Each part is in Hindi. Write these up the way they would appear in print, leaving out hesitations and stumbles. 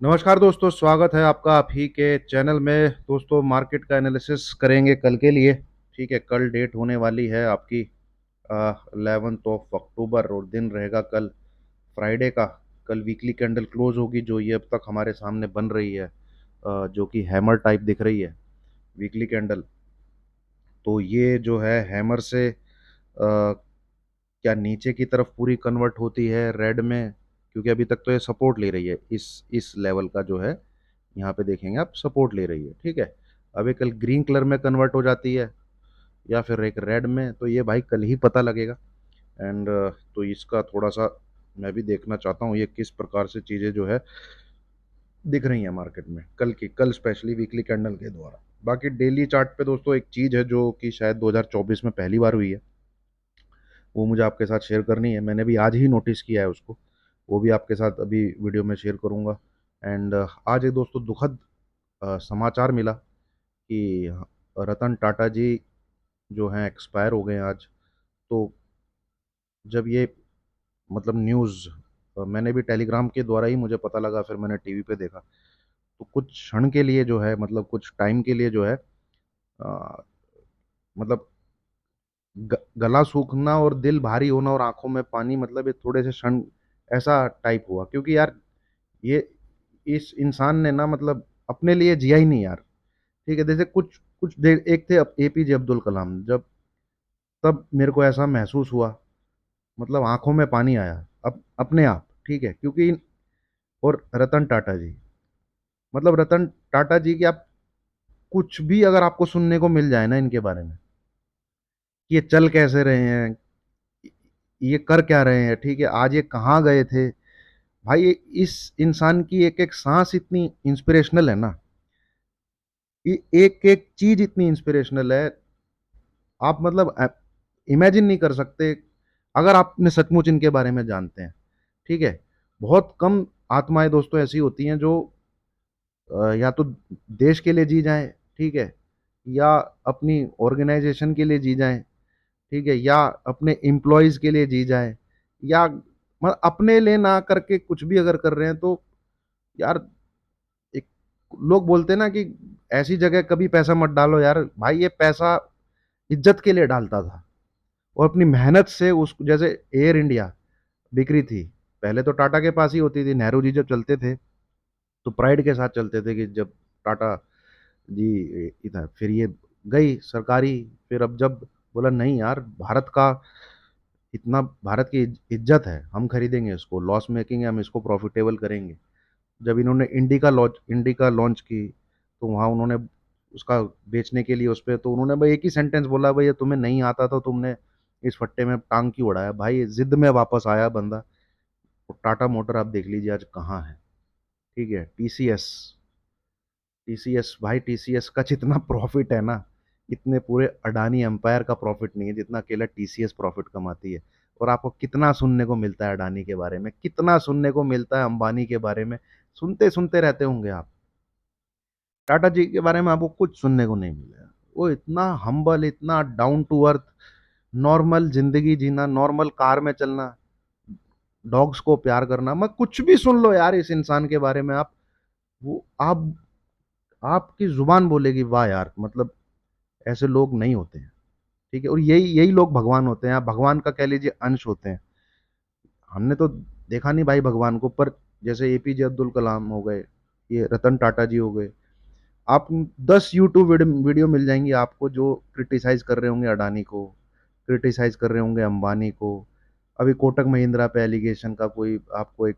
नमस्कार दोस्तों, स्वागत है आपका आप ही के चैनल में। दोस्तों, मार्केट का एनालिसिस करेंगे कल के लिए। ठीक है, कल डेट होने वाली है आपकी 11 ऑफ अक्टूबर और दिन रहेगा कल फ्राइडे का। कल वीकली कैंडल क्लोज होगी जो ये अब तक हमारे सामने बन रही है, जो कि हैमर टाइप दिख रही है वीकली कैंडल। तो ये जो है हैमर से क्या नीचे की तरफ पूरी कन्वर्ट होती है रेड में, क्योंकि अभी तक तो ये सपोर्ट ले रही है इस लेवल का जो है। यहाँ पे देखेंगे आप, सपोर्ट ले रही है। ठीक है, अब ये कल ग्रीन कलर में कन्वर्ट हो जाती है या फिर एक रेड में, तो ये भाई कल ही पता लगेगा। एंड तो इसका थोड़ा सा मैं भी देखना चाहता हूँ ये किस प्रकार से चीज़ें जो है दिख रही हैं मार्केट में कल स्पेशली वीकली कैंडल के द्वारा। बाकी डेली चार्ट पे दोस्तों एक चीज़ है जो कि शायद 2024 में पहली बार हुई है, वो मुझे आपके साथ शेयर करनी है। मैंने भी आज ही नोटिस किया है उसको, वो भी आपके साथ अभी वीडियो में शेयर करूंगा। एंड आज एक दोस्तों दुखद समाचार मिला कि रतन टाटा जी जो हैं एक्सपायर हो गए हैं आज। तो जब ये मतलब न्यूज़ मैंने भी टेलीग्राम के द्वारा ही मुझे पता लगा, फिर मैंने टीवी पे देखा। तो कुछ क्षण के लिए जो है, मतलब कुछ टाइम के लिए जो है, मतलब गला सूखना और दिल भारी होना और आंखों में पानी, मतलब ये थोड़े से क्षण ऐसा टाइप हुआ। क्योंकि यार ये इस इंसान ने ना, मतलब अपने लिए जिया ही नहीं यार। ठीक है, जैसे कुछ कुछ देर एक थे एपीजे अब्दुल कलाम, जब तब मेरे को ऐसा महसूस हुआ, मतलब आंखों में पानी आया अब अपने आप। ठीक है, क्योंकि और रतन टाटा जी, मतलब रतन टाटा जी की आप कुछ भी अगर आपको सुनने को मिल जाए ना इनके बारे में, कि ये चल कैसे रहे हैं, ये कर क्या रहे हैं, ठीक है, आज ये कहाँ गए थे, भाई इस इंसान की एक एक सांस इतनी इंस्पिरेशनल है ना, ये एक एक चीज इतनी इंस्पिरेशनल है, आप मतलब इमेजिन नहीं कर सकते अगर आपने सचमुच इनके बारे में जानते हैं। ठीक है, बहुत कम आत्माएं दोस्तों ऐसी होती हैं जो या तो देश के लिए जी जाएं, ठीक है, या अपनी ऑर्गेनाइजेशन के लिए जी जाएं, ठीक है, या अपने एम्प्लॉयज के लिए जी जाएं, या मतलब अपने लिए ना करके कुछ भी अगर कर रहे हैं तो यार, एक लोग बोलते हैं ना कि ऐसी जगह कभी पैसा मत डालो यार। भाई ये पैसा इज्जत के लिए डालता था और अपनी मेहनत से उस, जैसे एयर इंडिया बिक्री थी, पहले तो टाटा के पास ही होती थी। नेहरू जी जब चलते थे तो प्राइड के साथ चलते थे कि जब टाटा जी इधर, फिर ये गई सरकारी। फिर अब जब बोला नहीं यार, भारत का इतना, भारत की इज्जत है, हम खरीदेंगे इसको, लॉस मेकिंग है, हम इसको प्रॉफिटेबल करेंगे। जब इन्होंने इंडिका लॉन्च की, तो वहाँ उन्होंने उसका बेचने के लिए उस पर, तो उन्होंने भाई एक ही सेंटेंस बोला, भाई ये तुम्हें नहीं आता तो तुमने इस फट्टे में टांग क्यों उड़ाया। भाई जिद में वापस आया बंदा। तो टाटा मोटर आप देख लीजिए आज कहाँ है। ठीक है, टीसीएस, टीसीएस भाई, टीसीएस का जितना प्रॉफिट है ना, इतने पूरे अडानी एम्पायर का प्रॉफिट नहीं है जितना अकेला टीसीएस प्रॉफिट कमाती है। और आपको कितना सुनने को मिलता है अडानी के बारे में, कितना सुनने को मिलता है अंबानी के बारे में, सुनते सुनते रहते होंगे आप। टाटा जी के बारे में आपको कुछ सुनने को नहीं मिलेगा। वो इतना हम्बल, इतना डाउन टू अर्थ, नॉर्मल जिंदगी जीना, नॉर्मल कार में चलना, डॉग्स को प्यार करना, मैं कुछ भी सुन लो यार इस इंसान के बारे में आप, वो आप आपकी जुबान बोलेगी वाह यार, मतलब ऐसे लोग नहीं होते हैं। ठीक है, और यही यही लोग भगवान होते हैं, आप भगवान का कह लीजिए अंश होते हैं। हमने तो देखा नहीं भाई भगवान को, पर जैसे एपीजे अब्दुल कलाम हो गए, ये रतन टाटा जी हो गए, आप 10 यूट्यूब वीडियो मिल जाएंगी आपको जो क्रिटिसाइज कर रहे होंगे अडानी को, क्रिटिसाइज कर रहे होंगे अंबानी को। अभी कोटक महिंद्रा पे एलिगेशन का कोई आपको एक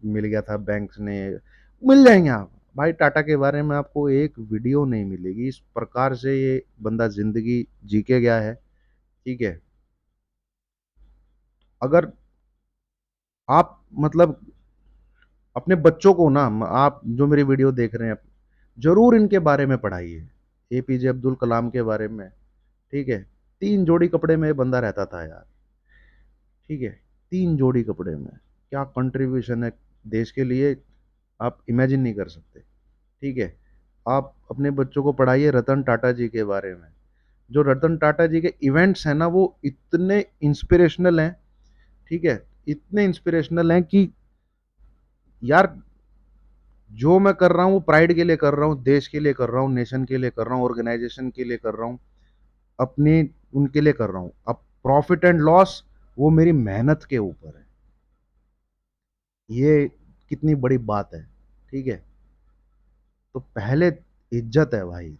मिल गया था, बैंक ने, मिल जाएंगे आप। भाई टाटा के बारे में आपको एक वीडियो नहीं मिलेगी, इस प्रकार से ये बंदा जिंदगी जी के गया है। ठीक है, अगर आप मतलब अपने बच्चों को ना, आप जो मेरी वीडियो देख रहे हैं, जरूर इनके बारे में पढ़ाइए, एपीजे अब्दुल कलाम के बारे में। ठीक है, 3 जोड़ी कपड़े में ये बंदा रहता था यार। ठीक है, 3 जोड़ी कपड़े में क्या कंट्रीब्यूशन है देश के लिए, आप इमेजिन नहीं कर सकते। ठीक है, आप अपने बच्चों को पढ़ाइए रतन टाटा जी के बारे में। जो रतन टाटा जी के इवेंट्स हैं ना, वो इतने इंस्पिरेशनल हैं। ठीक है, इतने इंस्पिरेशनल हैं कि यार जो मैं कर रहा हूँ वो प्राइड के लिए कर रहा हूँ, देश के लिए कर रहा हूँ, नेशन के लिए कर रहा हूँ, ऑर्गेनाइजेशन के लिए कर रहा हूँ, अपने उनके लिए कर रहा हूँ। अब प्रॉफिट एंड लॉस वो मेरी मेहनत के ऊपर है। ये कितनी बड़ी बात है। ठीक है। तो पहले इज्जत है भाई,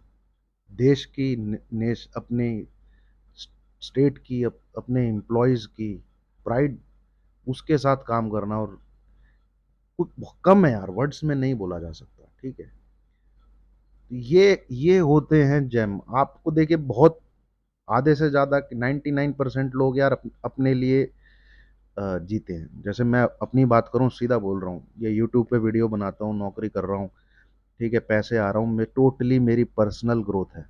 देश की, अपने स्टेट की, अपने एम्प्लॉयज की, प्राइड, उसके साथ काम करना। और कुछ कम है यार, वर्ड्स में नहीं बोला जा सकता। ठीक है। ये होते हैं जेम। आपको देखिए, बहुत आधे से ज्यादा 99% लोग यार अपने लिए जीते हैं। जैसे मैं अपनी बात करूं, सीधा बोल रहा हूँ, ये यूट्यूब पे वीडियो बनाता हूँ, नौकरी कर रहा हूँ, ठीक है, पैसे आ रहा हूँ, मैं टोटली मेरी पर्सनल ग्रोथ है।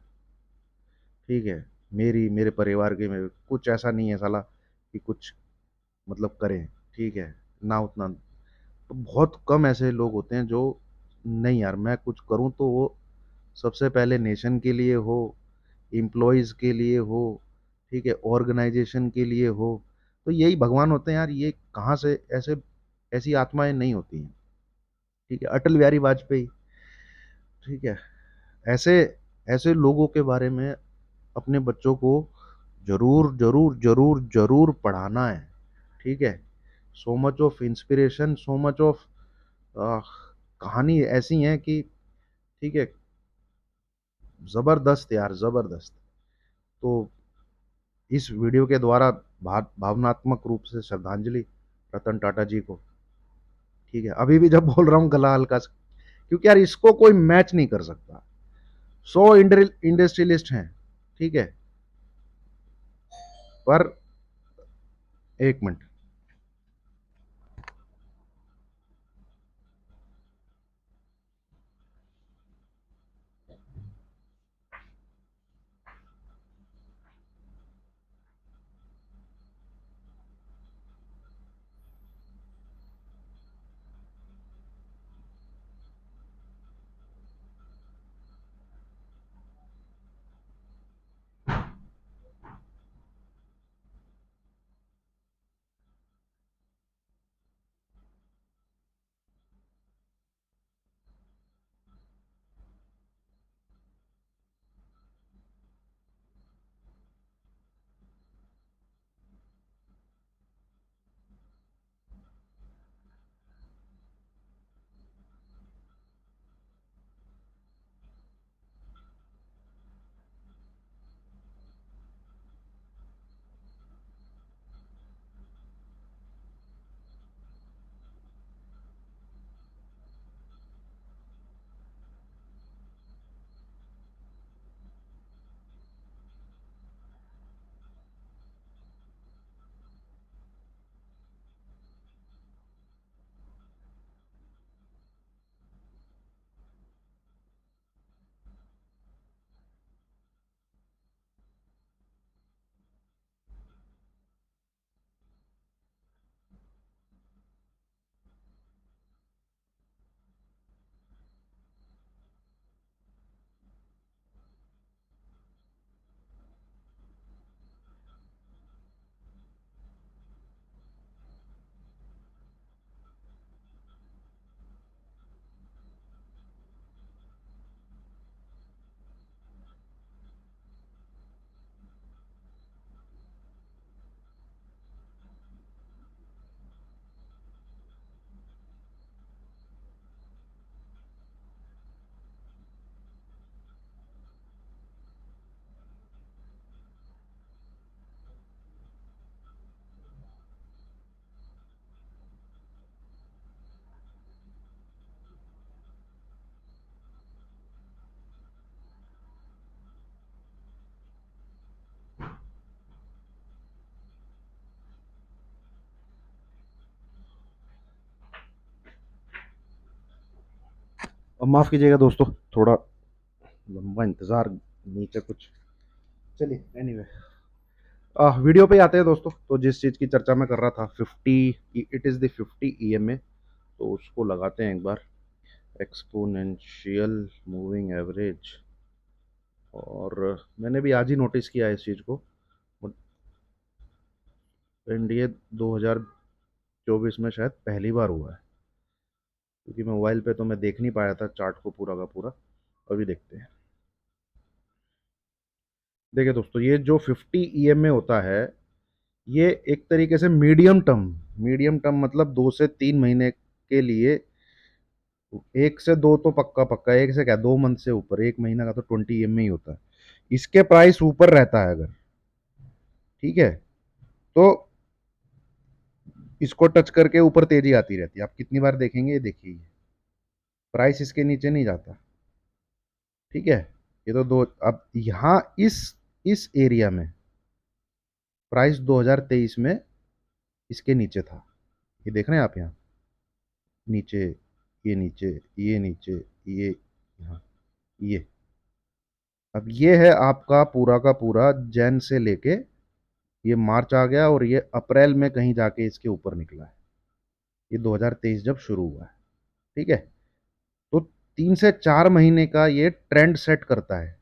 ठीक है। मेरे परिवार के में कुछ ऐसा नहीं है साला कि कुछ मतलब करें। ठीक है। ना उतना। तो बहुत कम ऐसे लोग होते हैं जो, नहीं यार मैं कुछ करूं तो वो सबसे पहले नेशन के लिए हो, एम्प्लॉयज के लिए हो, ठीक है, ऑर्गेनाइजेशन के लिए हो। तो यही भगवान होते हैं यार, ये कहाँ से ऐसे, ऐसी आत्माएं नहीं होती हैं। ठीक है। अटल बिहारी वाजपेयी, ठीक है, ऐसे ऐसे लोगों के बारे में अपने बच्चों को जरूर जरूर जरूर जरूर पढ़ाना है। ठीक है। So much of inspiration, so much of कहानी ऐसी है कि, ठीक है, जबरदस्त यार, जबरदस्त। तो इस वीडियो के द्वारा भावनात्मक रूप से श्रद्धांजलि रतन टाटा जी को। ठीक है। अभी भी जब बोल रहा हूँ गला हल्का सा, क्योंकि यार इसको कोई मैच नहीं कर सकता। 100 इंडस्ट्रियलिस्ट हैं। ठीक है। पर एक मिनट। अब माफ कीजिएगा दोस्तों, थोड़ा लंबा इंतजार, नीचे कुछ, चलिए एनीवे, वीडियो पे ही आते हैं दोस्तों। तो जिस चीज़ की चर्चा मैं कर रहा था, 50, इट इज़ द 50 EMA। तो उसको लगाते हैं एक बार, एक्सपोनेंशियल मूविंग एवरेज। और मैंने भी आज ही नोटिस किया है इस चीज़ को। एनडीए 2024 में शायद पहली बार हुआ है। क्योंकि मोबाइल पे तो मैं देख नहीं पाया था चार्ट को पूरा का पूरा। अभी देखते हैं। देखिए दोस्तों, ये जो 50 ईएमए होता है, ये एक तरीके से मीडियम टर्म मतलब 2 से 3 महीने के लिए। एक से दो तो पक्का पक्का, एक से क्या, 2 मंथ से ऊपर, एक महीना का तो 20 ईएमए ही होता है। इसके प्राइस ऊपर रहता है अगर, ठीक है, तो इसको टच करके ऊपर तेजी आती रहती है। आप कितनी बार देखेंगे, ये देखिए, प्राइस इसके नीचे नहीं जाता। ठीक है, ये तो दो। अब यहाँ इस एरिया में प्राइस 2023 में इसके नीचे था। ये देख रहे हैं आप यहाँ, नीचे, ये नीचे, ये नीचे, ये यहाँ, ये। अब ये है आपका पूरा का पूरा जैन से लेके ये मार्च आ गया, और ये अप्रैल में कहीं जाके इसके ऊपर निकला है। ये 2023 जब शुरू हुआ है, ठीक है, तो 3 से 4 महीने का ये ट्रेंड सेट करता है।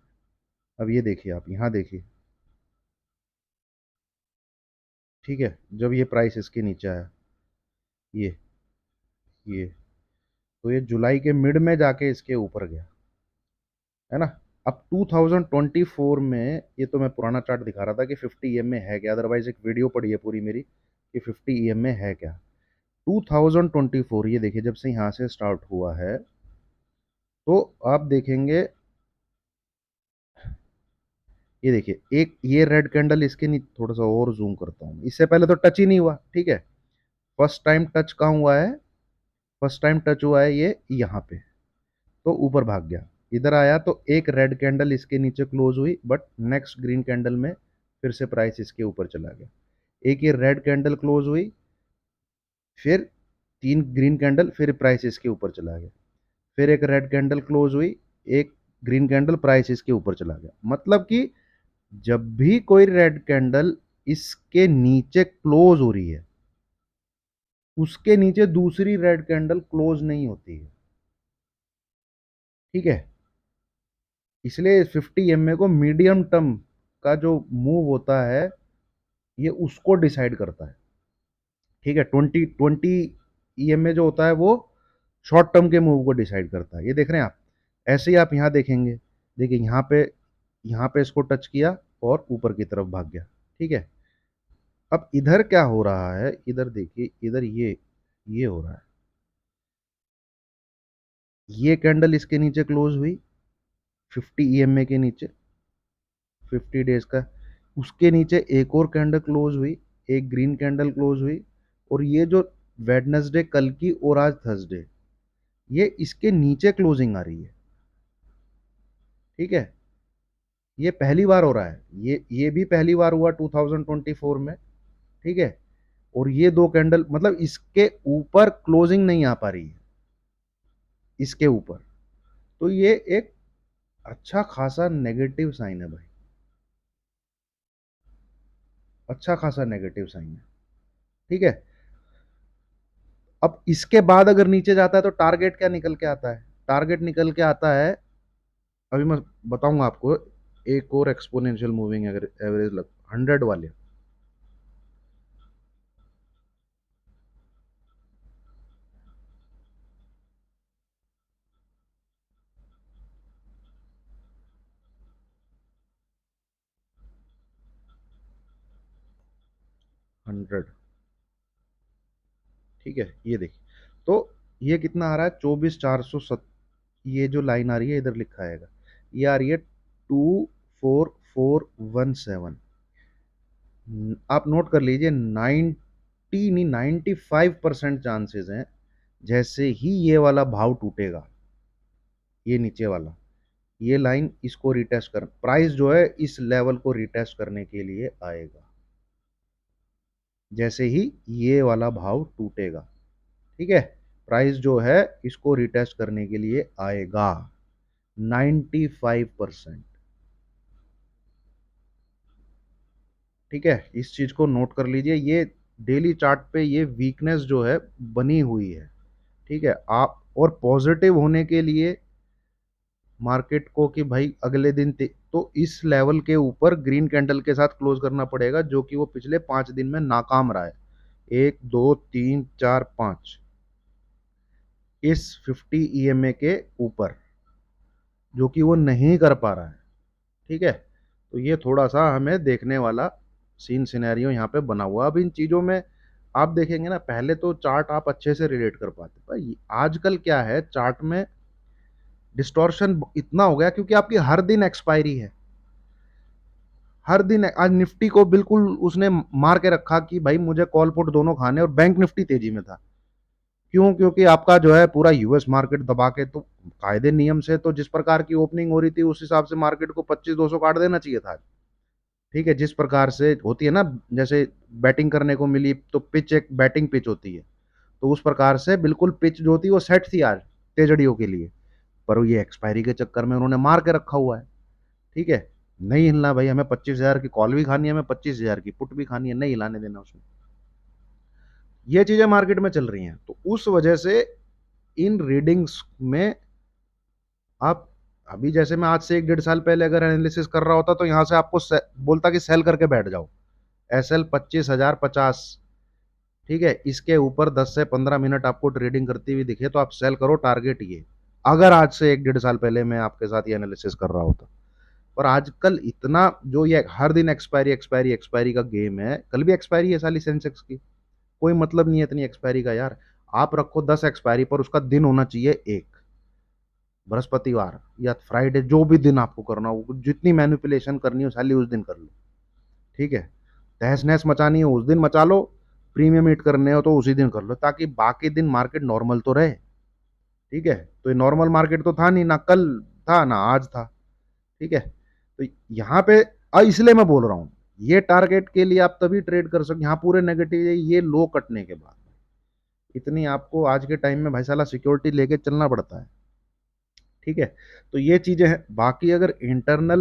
अब ये देखिए, आप यहाँ देखिए, ठीक है, जब ये प्राइस इसके नीचे आया, ये तो ये जुलाई के मिड में जाके इसके ऊपर गया, है ना। अब 2024 में, ये तो मैं पुराना चार्ट दिखा रहा था कि 50 ईएम में है क्या, अदरवाइज एक वीडियो पड़ी है पूरी मेरी कि 50 ईएम में है क्या। 2024, ये देखिए, जब से यहाँ से स्टार्ट हुआ है, तो आप देखेंगे, ये देखिए, एक ये रेड कैंडल इसके नीचे, थोड़ा सा और जूम करता हूँ, इससे पहले तो टच ही नहीं हुआ, ठीक है। फर्स्ट टाइम टच कहाँ हुआ है, फर्स्ट टाइम टच हुआ है ये यहाँ पे, तो ऊपर भाग गया, इधर आया तो एक रेड कैंडल इसके नीचे क्लोज हुई, बट नेक्स्ट ग्रीन कैंडल में फिर से प्राइस इसके ऊपर चला गया। एक ये रेड कैंडल क्लोज हुई, फिर 3 ग्रीन कैंडल, फिर प्राइस इसके ऊपर चला गया। फिर एक रेड कैंडल क्लोज हुई, एक ग्रीन कैंडल, प्राइस इसके ऊपर चला गया। मतलब कि जब भी कोई रेड कैंडल इसके नीचे क्लोज हो रही है, उसके नीचे दूसरी रेड कैंडल क्लोज नहीं होती है, ठीक है। इसलिए 50 ईएमए को मीडियम टर्म का जो मूव होता है, ये उसको डिसाइड करता है, ठीक है। 20 ईएमए जो होता है वो शॉर्ट टर्म के मूव को डिसाइड करता है। ये देख रहे हैं आप, ऐसे ही आप यहाँ देखेंगे, देखिए यहाँ पे इसको टच किया और ऊपर की तरफ भाग गया, ठीक है। अब इधर क्या हो रहा है, इधर देखिए, इधर ये हो रहा है, ये कैंडल इसके नीचे क्लोज हुई 50 ईएमए के नीचे, 50 डेज का। उसके नीचे एक और कैंडल क्लोज हुई, एक ग्रीन कैंडल क्लोज हुई, और ये जो वेडनेसडे कल की और आज थर्सडे, ये इसके नीचे क्लोजिंग आ रही है, ठीक है। ये पहली बार हो रहा है, ये भी पहली बार हुआ 2024 में, ठीक है। और ये दो कैंडल, मतलब इसके ऊपर क्लोजिंग नहीं आ पा रही है, इसके ऊपर। तो ये एक अच्छा खासा नेगेटिव साइन है भाई, अच्छा खासा नेगेटिव साइन है, ठीक है। अब इसके बाद अगर नीचे जाता है तो टारगेट क्या निकल के आता है, टारगेट निकल के आता है, अभी मैं बताऊंगा आपको, एक और एक्सपोनेंशियल मूविंग अगर एवरेज लग 100 वाले, 100, ठीक है। ये देखिए, तो ये कितना आ रहा है, 24,407। ये जो लाइन आ रही है, इधर लिखा आएगा, ये आ रही है 24417। आप नोट कर लीजिए, 90 नहीं, 95% चांसेस हैं, जैसे ही ये वाला भाव टूटेगा, ये नीचे वाला, ये लाइन इसको रिटेस्ट कर, प्राइस जो है इस लेवल को रिटेस्ट करने के लिए आएगा, जैसे ही ये वाला भाव टूटेगा, ठीक है। प्राइस जो है इसको रिटेस्ट करने के लिए आएगा, 95%, ठीक है। इस चीज को नोट कर लीजिए, ये डेली चार्ट पे ये वीकनेस जो है बनी हुई है, ठीक है। आप और पॉजिटिव होने के लिए मार्केट को कि भाई अगले दिन तो इस लेवल के ऊपर ग्रीन कैंडल के साथ क्लोज करना पड़ेगा, जो कि वो पिछले 5 दिन में नाकाम रहा है। 1 2 3 4 5, इस 50 ईएमए के ऊपर, जो कि वो नहीं कर पा रहा है। ठीक है, तो ये थोड़ा सा हमें देखने वाला सीन सिनेरियो यहाँ पे बना हुआ। अब इन चीजों में आप देखेंगे ना, पहले तो चार्ट आप अच्छे से रिलेट कर पाते, भाई आजकल क्या है, चार्ट में डिस्टॉर्शन इतना हो गया क्योंकि आपकी हर दिन एक्सपायरी है। हर दिन आज निफ्टी को बिल्कुल उसने मार के रखा कि भाई मुझे कॉल पुट दोनों खाने, और बैंक निफ्टी तेजी में था। क्यों? क्योंकि आपका जो है पूरा यूएस मार्केट दबा के, तो कायदे नियम से तो जिस प्रकार की ओपनिंग हो रही थी उस हिसाब से मार्केट को 25-200 काट देना चाहिए था। ठीक है, जिस प्रकार से होती है ना, जैसे बैटिंग करने को मिली तो पिच एक बैटिंग पिच होती है, तो उस प्रकार से बिल्कुल पिच जो थी वो सेट थी आज तेजड़ियों के लिए। पर ये एक्सपायरी के चक्कर में उन्होंने मार के रखा हुआ है। ठीक है, नहीं हिलना भाई, हमें 25,000 की कॉल भी खानी है, हमें 25,000 की पुट भी खानी है, नहीं हिलाने देना उसमें। ये चीजें मार्केट में चल रही हैं, तो उस वजह से इन रीडिंग्स में आप, अभी जैसे मैं आज से 1-1.5 साल पहले अगर एनालिसिस कर रहा होता तो यहां से आपको बोलता कि सेल करके बैठ जाओ, एसएल 25,050। ठीक है, इसके ऊपर 10 से 15 मिनट आपको ट्रेडिंग करती हुई दिखे तो आप सेल करो, टारगेट ये। अगर आज से 1-1.5 साल पहले मैं आपके साथ ये एनालिसिस कर रहा होता। और आजकल इतना जो ये हर दिन एक्सपायरी एक्सपायरी एक्सपायरी का गेम है, कल भी एक्सपायरी है साली सेंसेक्स की, कोई मतलब नहीं है इतनी एक्सपायरी का यार। आप रखो 10 एक्सपायरी पर, उसका दिन होना चाहिए एक, बृहस्पतिवार या फ्राइडे, जो भी दिन आपको करना हो, जितनी मैनिपुलेशन करनी हो साली उस दिन कर लो। ठीक है, तहस नहस मचानी हो उस दिन मचा लो, प्रीमियम हीट करने हो तो उसी दिन कर लो, ताकि बाकी दिन मार्केट नॉर्मल तो रहे। ठीक है, तो ये नॉर्मल मार्केट तो था नहीं, ना कल था ना आज था। ठीक है, तो यहाँ पे इसलिए मैं बोल रहा हूँ, ये टारगेट के लिए आप तभी ट्रेड कर सकते, यहाँ पूरे नेगेटिव है, ये लो कटने के बाद इतनी आपको आज के टाइम में भाई साला सिक्योरिटी लेके चलना पड़ता है। ठीक है, तो ये चीजें हैं। बाकी अगर इंटरनल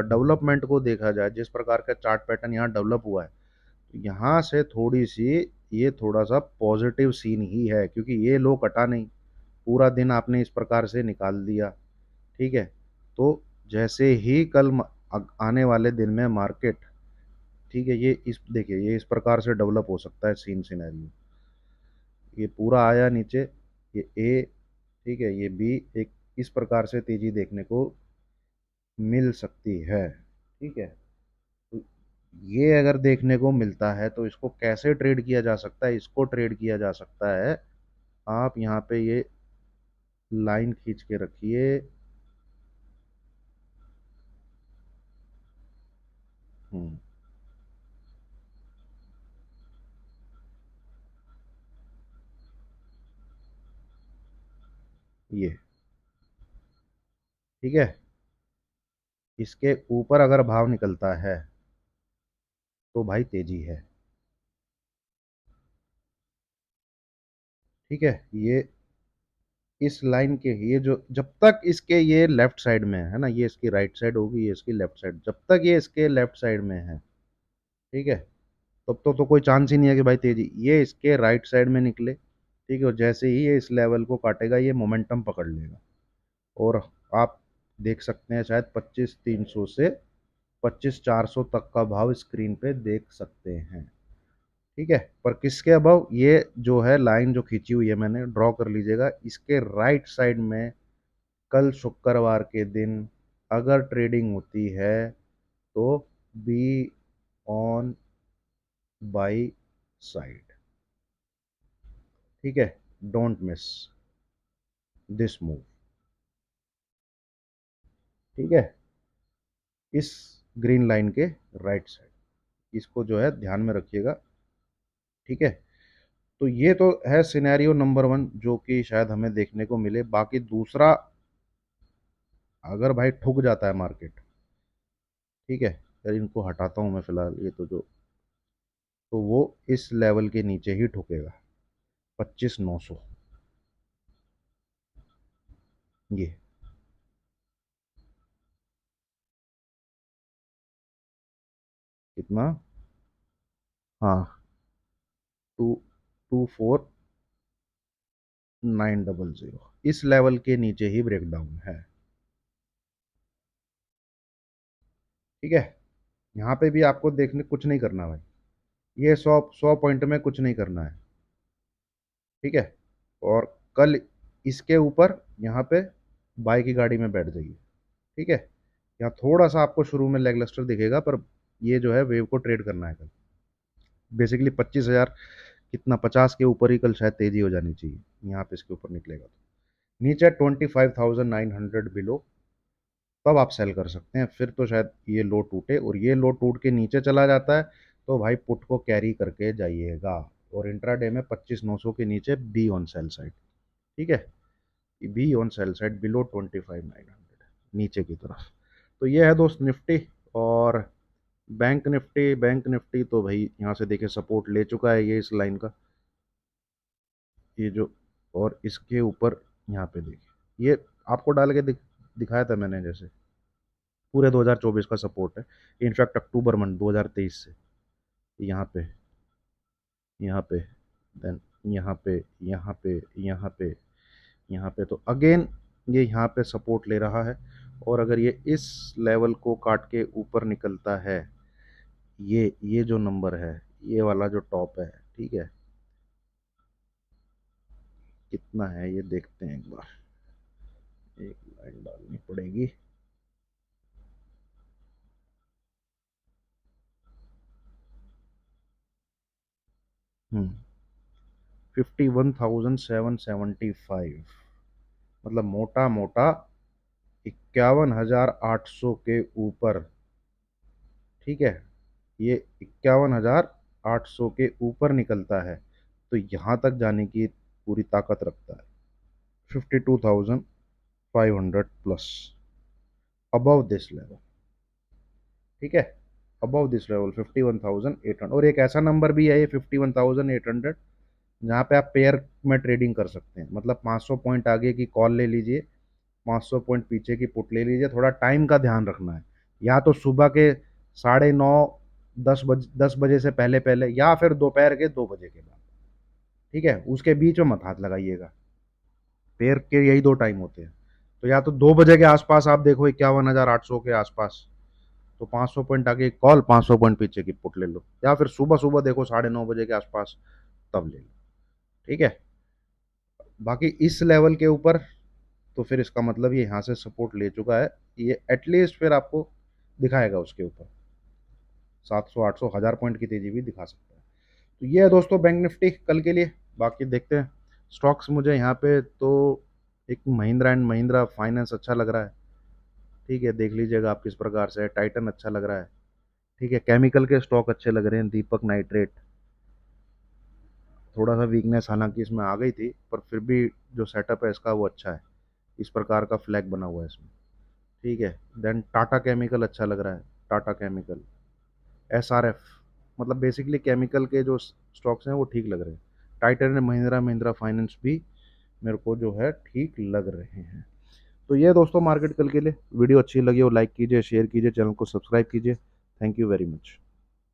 डेवलपमेंट को देखा जाए, जिस प्रकार का चार्ट पैटर्न यहाँ डेवलप हुआ है, तो यहाँ से थोड़ी सी ये थोड़ा सा पॉजिटिव सीन ही है, क्योंकि ये लो कटा नहीं, पूरा दिन आपने इस प्रकार से निकाल दिया। ठीक है, तो जैसे ही कल आने वाले दिन में मार्केट, ठीक है, ये इस देखिए ये इस प्रकार से डेवलप हो सकता है सीन सिनेरियो। ये पूरा आया नीचे, ये ए, ठीक है, ये बी, एक इस प्रकार से तेजी देखने को मिल सकती है। ठीक है, तो ये अगर देखने को मिलता है तो इसको कैसे ट्रेड किया जा सकता है, इसको ट्रेड किया जा सकता है, आप यहाँ पे ये लाइन खींच के रखिए। हम्म, ये ठीक है, इसके ऊपर अगर भाव निकलता है तो भाई तेजी है। ठीक है, ये इस लाइन के, ये जो जब तक इसके ये लेफ्ट साइड में है ना, ये इसकी राइट साइड होगी, ये इसकी लेफ्ट साइड, जब तक ये इसके लेफ्ट साइड में है, ठीक है, तब तो कोई चांस ही नहीं है कि भाई तेजी, ये इसके राइट साइड में निकले। ठीक है, और जैसे ही ये इस लेवल को काटेगा ये मोमेंटम पकड़ लेगा, और आप देख सकते हैं शायद 25,300 से 25,400 तक का भाव स्क्रीन पे देख सकते हैं। ठीक है, पर किसके अबव, ये जो है लाइन जो खींची हुई है मैंने, ड्रॉ कर लीजिएगा, इसके राइट साइड में कल शुक्रवार के दिन अगर ट्रेडिंग होती है तो बी ऑन बाई साइड। ठीक है, डोंट मिस दिस मूव। ठीक है, इस ग्रीन लाइन के राइट साइड, इसको जो है ध्यान में रखिएगा। ठीक है, तो ये तो है सिनेरियो नंबर 1 जो कि शायद हमें देखने को मिले। बाकी दूसरा, अगर भाई ठुक जाता है मार्केट, ठीक है, यार इनको हटाता हूँ मैं फिलहाल, ये तो जो, तो वो इस लेवल के नीचे ही ठुकेगा, 25,900। ये कितना, हाँ, 224,900, इस लेवल के नीचे ही ब्रेकडाउन है। ठीक है, यहाँ पे भी आपको देखने कुछ नहीं करना भाई, ये 100 100 पॉइंट में कुछ नहीं करना है। ठीक है, और कल इसके ऊपर यहाँ पे बाई की गाड़ी में बैठ जाइए। ठीक है, यहाँ थोड़ा सा आपको शुरू में लेग लस्टर दिखेगा, पर ये जो है वेव को ट्रेड करना है कल। बेसिकली 25,000 कितना 50 के ऊपर ही कल शायद तेजी हो जानी चाहिए, यहाँ पे इसके ऊपर निकलेगा तो। नीचे 25,900 बिलो, तब आप सेल कर सकते हैं, फिर तो शायद ये लो टूटे, और ये लो टूट के नीचे चला जाता है तो भाई पुट को कैरी करके जाइएगा। और इंट्राडे में 25,900 के नीचे बी ऑन सेल साइड। ठीक है, be on sell side below 25,900 नीचे की तरफ। तो ये है दोस्त निफ्टी। और बैंक निफ्टी तो भाई यहाँ से देखिए सपोर्ट ले चुका है ये इस लाइन का, ये जो, और इसके ऊपर यहाँ पे देखिए ये आपको डाल के दिखाया था मैंने, जैसे पूरे 2024 का सपोर्ट है। इनफैक्ट अक्टूबर मंथ 2023 से यहाँ पे, यहाँ पे, देन यहाँ पे, यहाँ पे, यहाँ पे, यहाँ पे, तो अगेन ये यहाँ पे सपोर्ट ले रहा है। और अगर ये इस लेवल को काट के ऊपर निकलता है, ये जो नंबर है, ये वाला जो टॉप है, ठीक है, कितना है ये देखते हैं एक बार, एक लाइन डालनी पड़ेगी। हम्म 51,775, मतलब मोटा मोटा 51,800 के ऊपर। ठीक है, ये 51,800 के ऊपर निकलता है तो यहाँ तक जाने की पूरी ताकत रखता है। 52,500 प्लस, अबव दिस लेवल। ठीक है, अबव दिस लेवल 51,800, और एक ऐसा नंबर भी है ये 51,800 जहाँ पे आप पेयर में ट्रेडिंग कर सकते हैं। मतलब 500 पॉइंट आगे की कॉल ले लीजिए, 500 पॉइंट पीछे की पुट ले लीजिए। थोड़ा टाइम का ध्यान रखना है, या तो सुबह के 9:30 10 बजे से पहले पहले, या फिर दोपहर के 2 बजे के बाद। ठीक है, उसके बीच में मत हाथ लगाइएगा। पेयर के यही दो टाइम होते हैं। तो या तो 2 बजे के आसपास आप देखो 51,800 के आसपास, तो 500 पॉइंट आगे कॉल, 500 पॉइंट पीछे की पुट ले लो, या फिर सुबह सुबह देखो 9:30 बजे के आसपास, तब ले लो। ठीक है, बाकी इस लेवल के ऊपर तो फिर इसका मतलब ये यहाँ से सपोर्ट ले चुका है, ये एटलीस्ट फिर आपको दिखाएगा उसके ऊपर 700 800 1000 पॉइंट की तेजी भी दिखा सकता है। तो ये है दोस्तों बैंक निफ्टी कल के लिए। बाकी देखते हैं स्टॉक्स, मुझे यहाँ पे तो एक महिंद्रा एंड महिंद्रा फाइनेंस अच्छा लग रहा है। ठीक है, देख लीजिएगा आप किस प्रकार से है। टाइटन अच्छा लग रहा है। ठीक है, केमिकल के स्टॉक अच्छे लग रहे हैं। दीपक नाइट्रेट, थोड़ा सा वीकनेस हालांकि इसमें आ गई थी, पर फिर भी जो सेटअप है इसका वो अच्छा है। इस प्रकार का फ्लैग बना हुआ है इसमें। ठीक है, देन टाटा केमिकल अच्छा लग रहा है। टाटा केमिकल, एसआरएफ, मतलब बेसिकली केमिकल के जो स्टॉक्स हैं वो ठीक लग रहे हैं। Titan and Mahindra Mahindra finance भी मेरे को जो है ठीक लग रहे हैं। तो ये दोस्तों मार्केट कल के लिए। वीडियो अच्छी लगी हो लाइक कीजिए, शेयर कीजिए, चैनल को सब्सक्राइब कीजिए। Thank you very much.